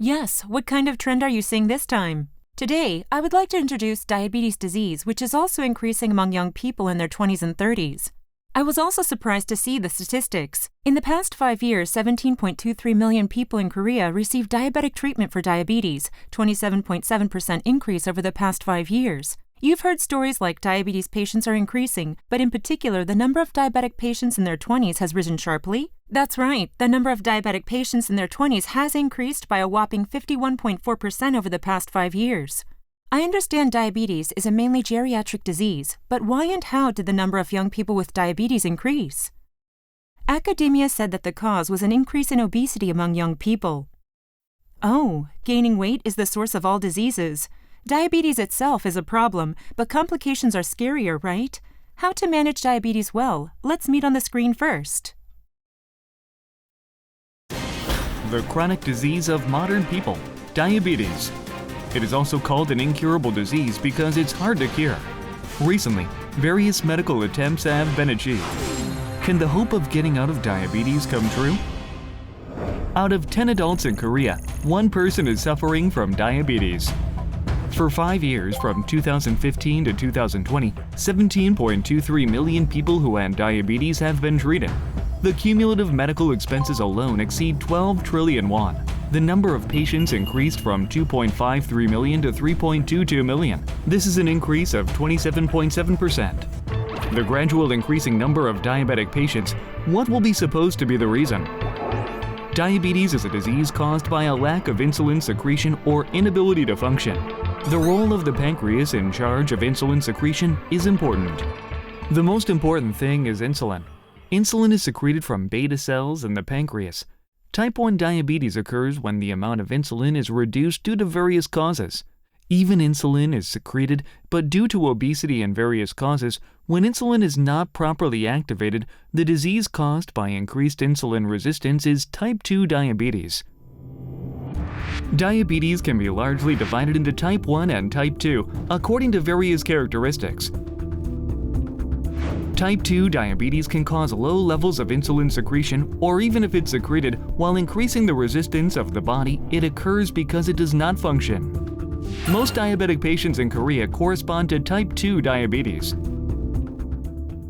Yes, what kind of trend are you seeing this time? Today, I would like to introduce diabetes disease, which is also increasing among young people in their 20s and 30s. I was also surprised to see the statistics. In the past 5 years, 17.23 million people in Korea received diabetic treatment for diabetes, 27.7% increase over the past 5 years. You've heard stories like diabetes patients are increasing, but in particular, the number of diabetic patients in their 20s has risen sharply. That's right, the number of diabetic patients in their 20s has increased by a whopping 51.4% over the past 5 years. I understand diabetes is a mainly geriatric disease, but why and how did the number of young people with diabetes increase? Academia said that the cause was an increase in obesity among young people. Oh, gaining weight is the source of all diseases. Diabetes itself is a problem, but complications are scarier, right? How to manage diabetes well? Let's meet on the screen first. The chronic disease of modern people, diabetes. It is also called an incurable disease because it's hard to cure. Recently, various medical attempts have been achieved. Can the hope of getting out of diabetes come true? Out of 10 adults in Korea, 1 person is suffering from diabetes. For 5 years, from 2015 to 2020, 17.23 million people who had diabetes have been treated. The cumulative medical expenses alone exceed 12 trillion won. The number of patients increased from 2.53 million to 3.22 million. This is an increase of 27.7%. The gradual increasing number of diabetic patients, what will be supposed to be the reason? Diabetes is a disease caused by a lack of insulin secretion or inability to function. The role of the pancreas in charge of insulin secretion is important. The most important thing is insulin. Insulin is secreted from beta cells in the pancreas. Type 1 diabetes occurs when the amount of insulin is reduced due to various causes. Even insulin is secreted, but due to obesity and various causes, when insulin is not properly activated, the disease caused by increased insulin resistance is type 2 diabetes. Diabetes can be largely divided into type 1 and type 2 according to various characteristics. Type 2 diabetes can cause low levels of insulin secretion, or even if it's secreted, while increasing the resistance of the body, it occurs because it does not function. Most diabetic patients in Korea correspond to type 2 diabetes.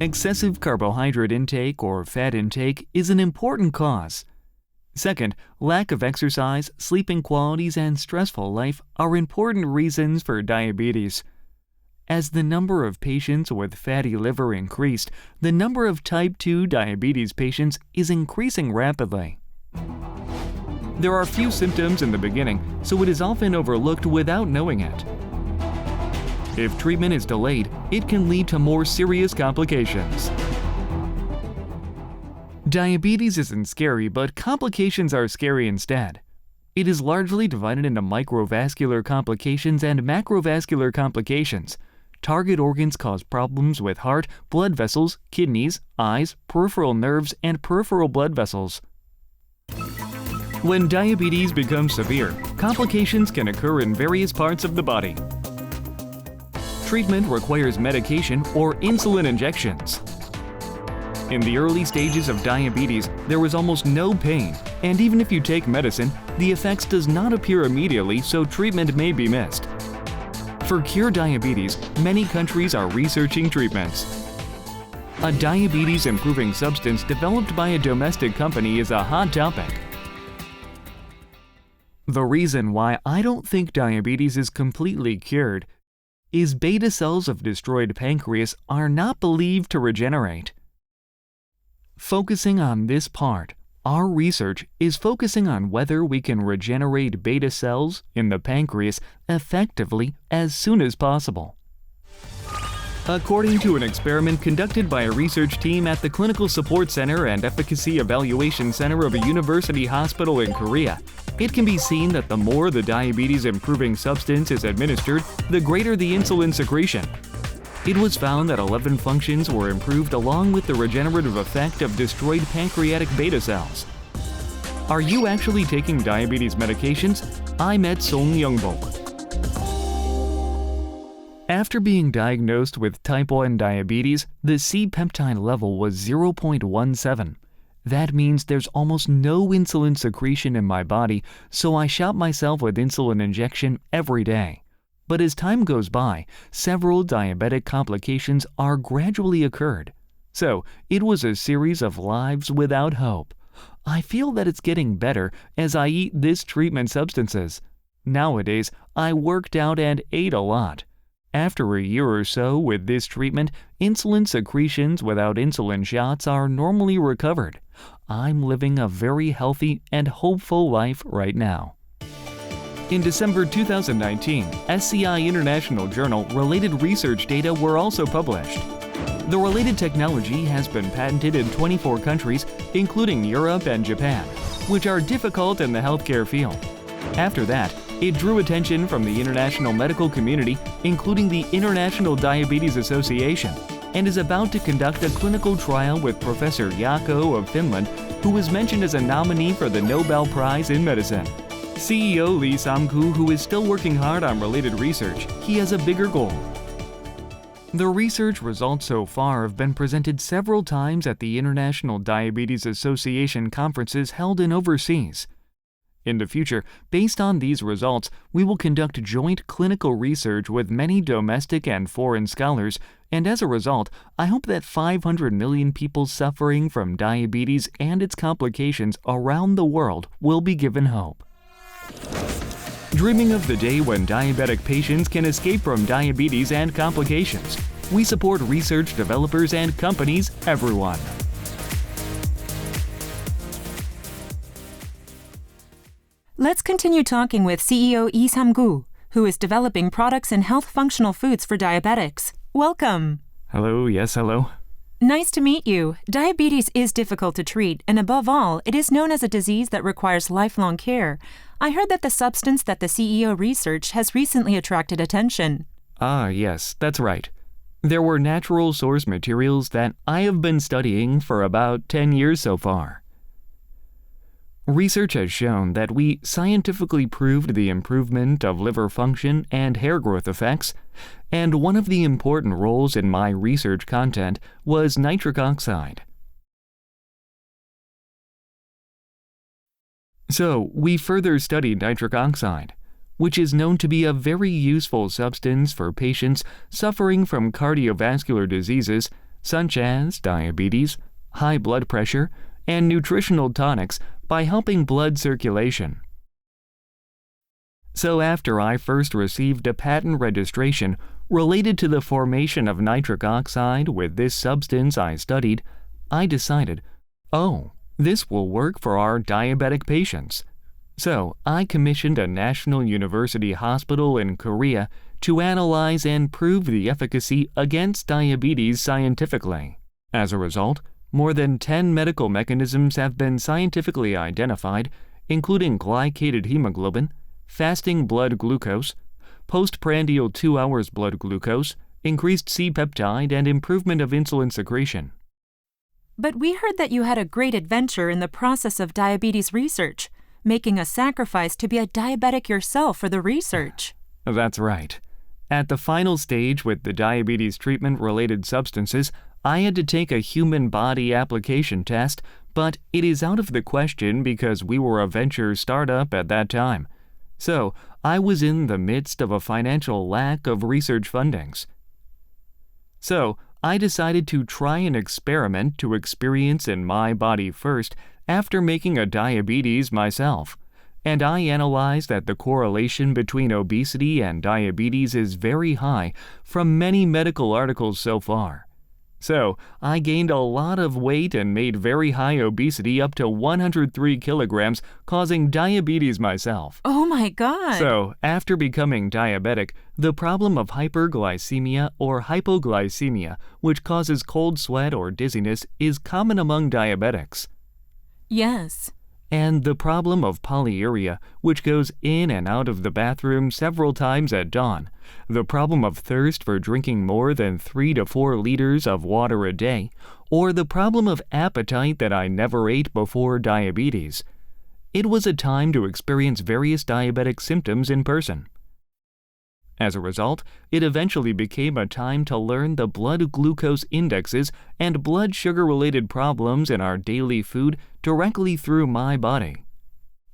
Excessive carbohydrate intake or fat intake is an important cause. Second, lack of exercise, sleeping qualities, and stressful life are important reasons for diabetes. As the number of patients with fatty liver increased, the number of type 2 diabetes patients is increasing rapidly. There are few symptoms in the beginning, so it is often overlooked without knowing it. If treatment is delayed, it can lead to more serious complications. Diabetes isn't scary, but complications are scary instead. It is largely divided into microvascular complications and macrovascular complications. Target organs cause problems with heart, blood vessels, kidneys, eyes, peripheral nerves, and peripheral blood vessels. When diabetes becomes severe, complications can occur in various parts of the body. Treatment requires medication or insulin injections. In the early stages of diabetes, there is almost no pain, and even if you take medicine, the effects does not appear immediately, so treatment may be missed. For cure diabetes, many countries are researching treatments. A diabetes-improving substance developed by a domestic company is a hot topic. The reason why I don't think diabetes is completely cured is beta cells of destroyed pancreas are not believed to regenerate. Focusing on this part, our research is focusing on whether we can regenerate beta cells in the pancreas effectively as soon as possible. According to an experiment conducted by a research team at the Clinical Support Center and Efficacy Evaluation Center of a university hospital in Korea, it can be seen that the more the diabetes-improving substance is administered, the greater the insulin secretion. It was found that 11 functions were improved along with the regenerative effect of destroyed pancreatic beta cells. Are you actually taking diabetes medications? I met Song Young-bok. After being diagnosed with type 1 diabetes, the c-peptide level was 0.17. That means there's almost no insulin secretion in my body, so I shot myself with insulin injection every day. But as time goes by, several diabetic complications are gradually occurred. So it was a series of lives without hope. I feel that it's getting better as I eat this treatment substances. Nowadays, I worked out and ate a lot. After a year or so with this treatment, insulin secretions without insulin shots are normally recovered. I'm living a very healthy and hopeful life right now. In December 2019, SCI International Journal related research data were also published. The related technology has been patented in 24 countries, including Europe and Japan, which are difficult in the healthcare field. After that, it drew attention from the international medical community, including the International Diabetes Association, and is about to conduct a clinical trial with Professor Jaakko of Finland, who was mentioned as a nominee for the Nobel Prize in Medicine. CEO Sam-goo, who is still working hard on related research, he has a bigger goal. The research results so far have been presented several times at the International Diabetes Association conferences held in overseas. In the future, based on these results, we will conduct joint clinical research with many domestic and foreign scholars, and as a result, I hope that 500 million people suffering from diabetes and its complications around the world will be given hope. Dreaming of the day when diabetic patients can escape from diabetes and complications. We support research developers and companies everyone. Let's continue talking with CEO Sam-goo, who is developing products and health functional foods for diabetics. Welcome. Hello, yes, hello. Nice to meet you. Diabetes is difficult to treat, and above all, it is known as a disease that requires lifelong care. I heard that the substance that the CEO researched has recently attracted attention. Ah, yes, that's right. There were natural source materials that I have been studying for about 10 years so far. Research has shown that we scientifically proved the improvement of liver function and hair growth effects, and one of the important roles in my research content was nitric oxide. So, we further studied nitric oxide, which is known to be a very useful substance for patients suffering from cardiovascular diseases such as diabetes, high blood pressure, and nutritional tonics by helping blood circulation. So after I first received a patent registration related to the formation of nitric oxide with this substance I studied, I decided, this will work for our diabetic patients. So I commissioned a national university hospital in Korea to analyze and prove the efficacy against diabetes scientifically. As a result, more than 10 medical mechanisms have been scientifically identified, including glycated hemoglobin, fasting blood glucose, post-prandial 2 hours blood glucose, increased c-peptide, and improvement of insulin secretion. But we heard that you had a great adventure in the process of diabetes research, making a sacrifice to be a diabetic yourself for the research. That's right. At the final stage with the diabetes treatment-related substances, I had to take a human body application test, but it is out of the question because we were a venture startup at that time. So, I was in the midst of a financial lack of research fundings. So, I decided to try an experiment to experience in my body first after making a diabetes myself. And I analyzed that the correlation between obesity and diabetes is very high from many medical articles so far. So, I gained a lot of weight and made very high obesity up to 103 kilograms, causing diabetes myself. Oh my God! So, after becoming diabetic, the problem of hyperglycemia or hypoglycemia, which causes cold sweat or dizziness, is common among diabetics. Yes. And the problem of polyuria, which goes in and out of the bathroom several times at dawn, the problem of thirst for drinking more than 3 to 4 liters of water a day, or the problem of appetite that I never ate before diabetes. It was a time to experience various diabetic symptoms in person. As a result, it eventually became a time to learn the blood glucose indexes and blood sugar-related problems in our daily food directly through my body.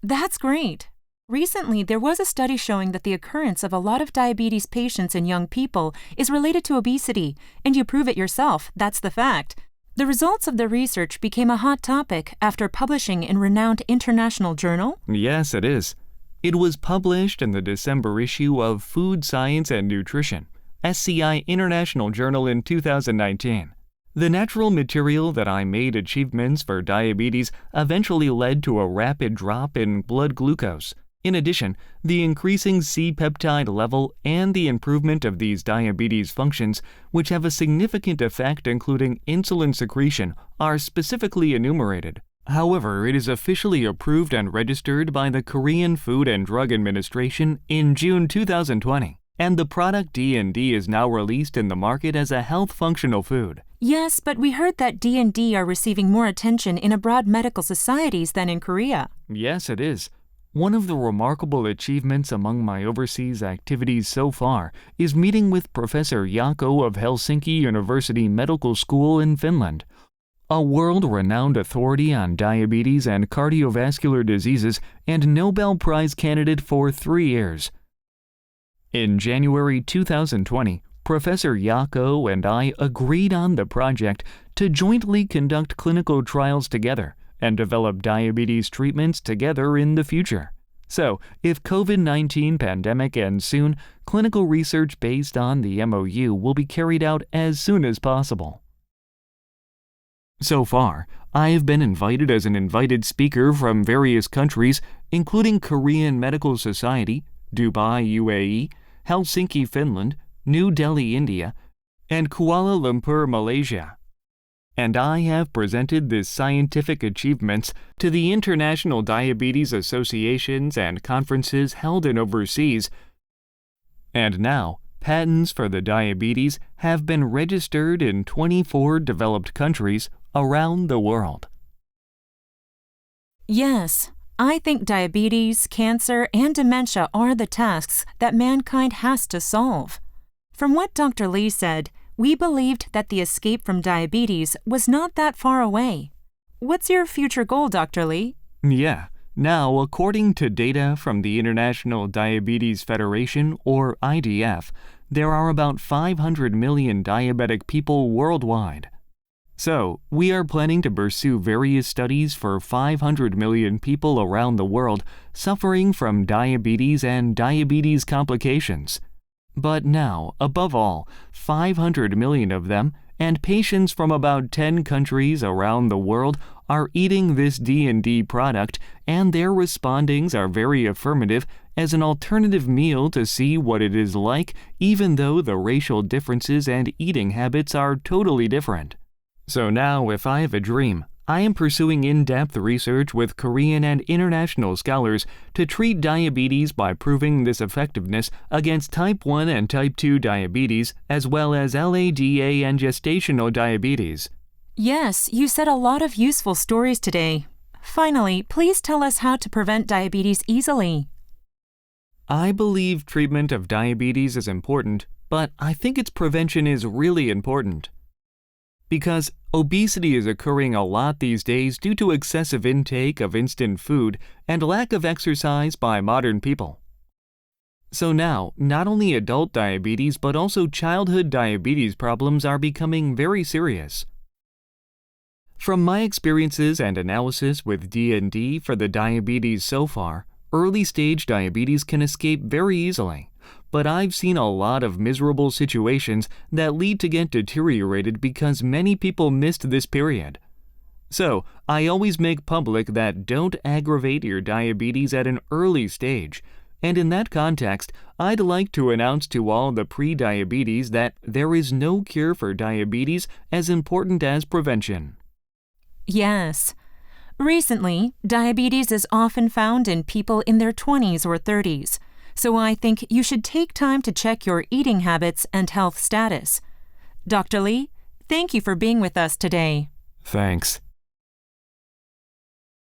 That's great. Recently, there was a study showing that the occurrence of a lot of diabetes patients in young people is related to obesity, and you prove it yourself, that's the fact. The results of the research became a hot topic after publishing in renowned international journal. Yes, it is. It was published in the December issue of Food Science and Nutrition, SCI International Journal in 2019. The natural material that I made achievements for diabetes eventually led to a rapid drop in blood glucose. In addition, the increasing c-peptide level and the improvement of these diabetes functions, which have a significant effect including insulin secretion, are specifically enumerated. However, it is officially approved and registered by the Korean Food and Drug Administration in June 2020, and the product D&D is now released in the market as a health functional food. Yes, but we heard that D&D are receiving more attention in abroad medical societies than in Korea. Yes, it is. One of the remarkable achievements among my overseas activities so far is meeting with Professor Jaakko of Helsinki University Medical School in Finland, a world-renowned authority on diabetes and cardiovascular diseases and Nobel Prize candidate for 3 years. In January 2020, Professor Jaakko and I agreed on the project to jointly conduct clinical trials together and develop diabetes treatments together in the future. So, if COVID-19 pandemic ends soon, clinical research based on the MOU will be carried out as soon as possible. So far, I have been invited as an invited speaker from various countries, including Korean Medical Society, Dubai, UAE, Helsinki, Finland, New Delhi, India, and Kuala Lumpur, Malaysia. And I have presented these scientific achievements to the international diabetes associations and conferences held in overseas. And now, patents for the diabetes have been registered in 24 developed countries around the world. Yes, I think diabetes, cancer, and dementia are the tasks that mankind has to solve. From what Dr. Lee said, we believed that the escape from diabetes was not that far away. What's your future goal, Dr. Lee? Yeah. Now, according to data from the International Diabetes Federation, or IDF, there are about 500 million diabetic people worldwide. So, we are planning to pursue various studies for 500 million people around the world suffering from diabetes and diabetes complications. But now, above all, 500 million of them, and patients from about 10 countries around the world, are eating this D&D product, and their respondings are very affirmative as an alternative meal to see what it is like, even though the racial differences and eating habits are totally different. So now, if I have a dream, I am pursuing in-depth research with Korean and international scholars to treat diabetes by proving this effectiveness against type 1 and type 2 diabetes, as well as LADA and gestational diabetes. Yes, you said a lot of useful stories today. Finally, please tell us how to prevent diabetes easily. I believe treatment of diabetes is important, but I think its prevention is really important. Because obesity is occurring a lot these days due to excessive intake of instant food and lack of exercise by modern people. So now, not only adult diabetes but also childhood diabetes problems are becoming very serious. From my experiences and analysis with D&D for the diabetes so far, early-stage diabetes can escape very easily. But I've seen a lot of miserable situations that lead to get deteriorated because many people missed this period. So, I always make public that don't aggravate your diabetes at an early stage. And in that context, I'd like to announce to all the pre-diabetes that there is no cure for diabetes as important as prevention. Yes. Recently, diabetes is often found in people in their 20s or 30s. So I think you should take time to check your eating habits and health status. Dr. Lee, thank you for being with us today. Thanks.